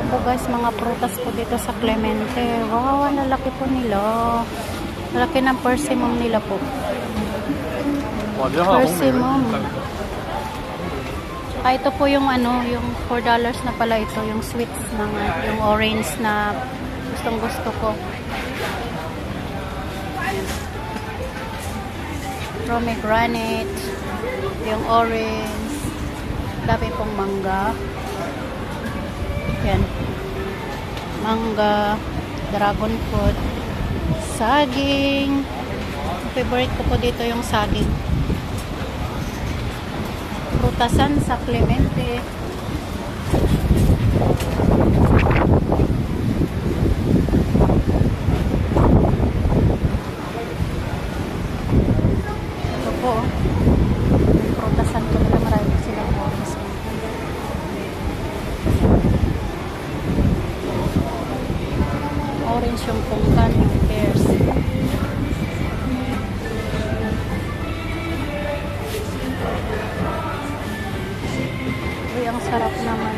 po guys, mga prutas po dito sa Clemente. Wow, ang lalaki po nila. Lalaki ng persimmon nila po. Persimmon. Tsaka ito po yung ano, yung $4 na pala ito, yung sweets ng yung orange na gustong gusto ko. Pomegranate, yung orange, dami pong mangga. Yan. Mangga, dragon fruit, saging. Favorite ko po dito yung saging. Prutasan sa Clemente. Ito po. May prutasan ko nila. Marami silang oras. Orange yung pungkan, yung pears. Uy, ang sarap naman.